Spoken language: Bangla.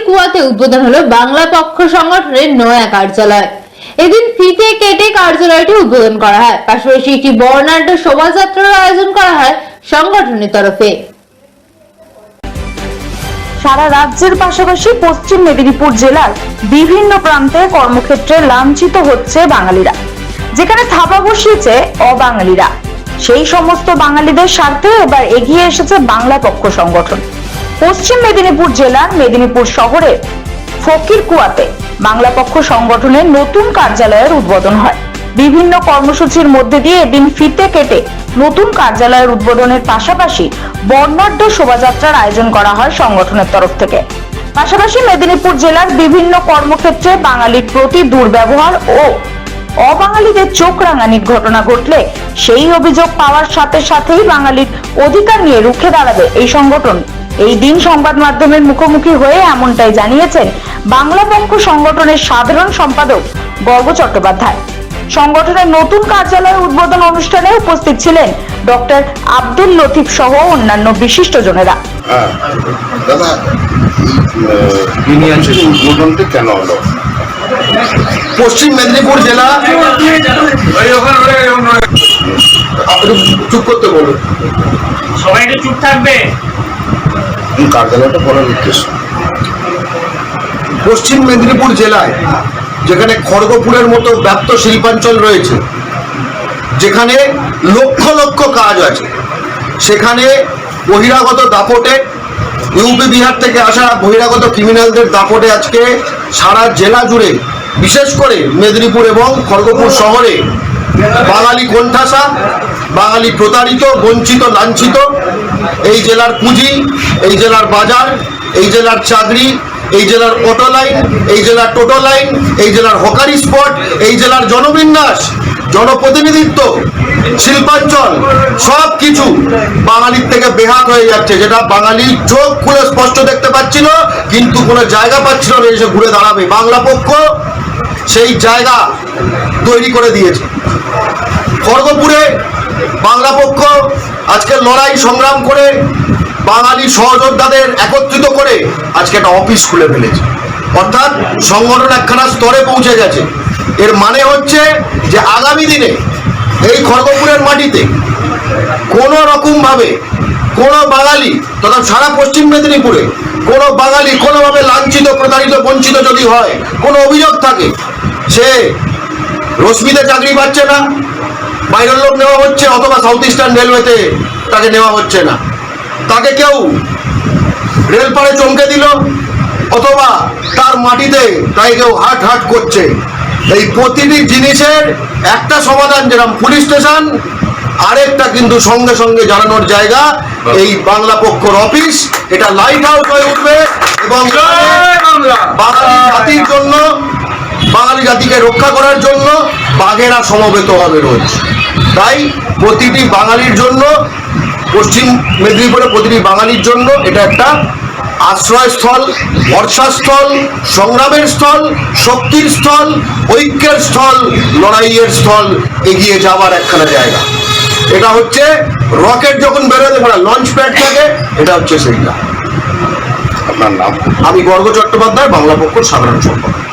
কুয়াতে উদ্বোধন হলো বাংলা পক্ষ সংগঠনের নয়া কার্যালয়। এদিন ফিতে কেটে কার্যালয়টি উদ্বোধন করা হয়। পাশাপাশি একটি বর্ণাঢ্য শোভাযাত্রার আয়োজন করা হয় সংগঠনের তরফে। সারা রাজ্যের পাশাপাশি পশ্চিম মেদিনীপুর জেলার বিভিন্ন প্রান্তে কর্মক্ষেত্রে লাঞ্ছিত হচ্ছে বাঙালিরা, যেখানে থাবা বসিয়েছে অবাঙালিরা। সেই সমস্ত বাঙালিদের স্বার্থে এবার এগিয়ে এসেছে বাংলা পক্ষ সংগঠন। পশ্চিম মেদিনীপুর জেলার মেদিনীপুর শহরের ফকিরকুয়াতে বাংলা পক্ষ সংগঠনের নতুন কার্যালয়ের উদ্বোধন হয়। বিভিন্ন কর্মসূচির মধ্যে দিয়ে এদিন ফিতে কেটে নতুন কার্যালয়ের উদ্বোধনের পাশাপাশি বর্ণাঢ্য শোভাযাত্রার আয়োজন করা হয় সংগঠনের তরফ থেকে। পাশাপাশি মেদিনীপুর জেলার বিভিন্ন কর্মক্ষেত্রে বাঙালির প্রতি দুর্ব্যবহার ও অবাঙালিদের চোখ রাঙানির ঘটনা ঘটলে সেই অভিযোগ পাওয়ার সাথে সাথেই বাঙালির অধিকার নিয়ে রুখে দাঁড়াবে এই সংগঠন। এই দিন সংবাদ মাধ্যমের মুখোমুখি হয়ে এমনটাই জানিয়েছেন বাংলা পক্ষ সংগঠনের সাধারণ সম্পাদক গর্গ চট্টোপাধ্যায়। সংগঠনের নতুন কার্যালয়ের উদ্বোধন অনুষ্ঠানে উপস্থিত ছিলেন ডক্টর আব্দুল লতিফ সহ অন্যান্য বিশিষ্টজনেরা। দাদা, উদ্বোধনটা কেন হলো? পশ্চিম মেদিনীপুর জেলা, চুপ করতে বলুন, সবাই একটু চুপ থাকবে। কার্যালয়টা করার উদ্দেশ্য পশ্চিম মেদিনীপুর জেলায় যেখানে খড়গপুরের মতো ব্যাপ্ত শিল্পাঞ্চল রয়েছে, যেখানে লক্ষ লক্ষ কাজ আছে, সেখানে বহিরাগত দাপটে, ইউপি বিহার থেকে আসা বহিরাগত ক্রিমিনালদের দাপটে আজকে সারা জেলা জুড়ে, বিশেষ করে মেদিনীপুর এবং খড়গপুর শহরে বাঙালি কোণঠাসা, বাঙালি প্রতারিত, বঞ্চিত, লাঞ্ছিত। এই জেলার পুঁজি, এই জেলার বাজার, এই জেলার চাকরি, এই জেলার অটো লাইন, এই জেলার টোটো লাইন, এই জেলার হকারি স্পট, এই জেলার জনবিন্যাস, জনপ্রতিনিধিত্ব, শিল্পাঞ্চল, সব কিছু বাঙালির থেকে বেহাত হয়ে যাচ্ছে, যেটা বাঙালির চোখ খুলে স্পষ্ট দেখতে পাচ্ছিল, কিন্তু কোনো জায়গা পাচ্ছিল না এসে ঘুরে দাঁড়াবে। বাংলা পক্ষ সেই জায়গা তৈরি করে দিয়েছে। খড়গপুরে বাংলা পক্ষ আজকে লড়াই সংগ্রাম করে বাঙালি সহযোদ্ধাদের একত্রিত করে আজকে একটা অফিস খুলে ফেলেছে, অর্থাৎ সংগঠন একখানা স্তরে পৌঁছে গেছে। এর মানে হচ্ছে যে আগামী দিনে এই খড়গপুরের মাটিতে কোনো রকমভাবে কোনো বাঙালি তথা সারা পশ্চিম মেদিনীপুরে কোনো বাঙালি কোনোভাবে লাঞ্ছিত, প্রতারিত, বঞ্চিত যদি হয়, কোনো অভিযোগ থাকে, সে রশ্মিতে চাকরি পাচ্ছে না, বাইরের লোক নেওয়া হচ্ছে, অথবা সাউথ ইস্টার্ন রেলওয়েতে তাকে নেওয়া হচ্ছে না, তাকে কেউ রেলপাড়ে চমকে দিল, অথবা তার মাটিতে তাই কেউ হাট হাট করছে। এই প্রতিটি জিনিসের একটা সমাধান, যেরকম পুলিশ স্টেশন, আরেকটা কিন্তু সঙ্গে সঙ্গে জানানোর জায়গা এই বাংলা পক্ষর অফিস। এটা লাইট হাউস হয়ে উঠবে এবং বাঙালি জাতির জন্য, বাঙালি জাতিকে রক্ষা করার জন্য বাঘেরা সমবেত হবে রোজ। তাই প্রতিটি বাঙালির জন্য, পশ্চিম মেদিনীপুরে প্রতিটি বাঙালির জন্য এটা একটা আশ্রয়স্থল, ভরসাস্থল, সংগ্রামের স্থল, শক্তির স্থল, ঐক্যের স্থল, লড়াইয়ের স্থল, এগিয়ে যাওয়ার একখানা জায়গা। এটা হচ্ছে রকেট যখন বেরোতে পারে, লঞ্চ প্যাড থাকে, এটা হচ্ছে সেইটা। আপনার নাম? আমি গর্গ চট্টোপাধ্যায়, বাংলা পক্ষর সাধারণ সম্পাদক।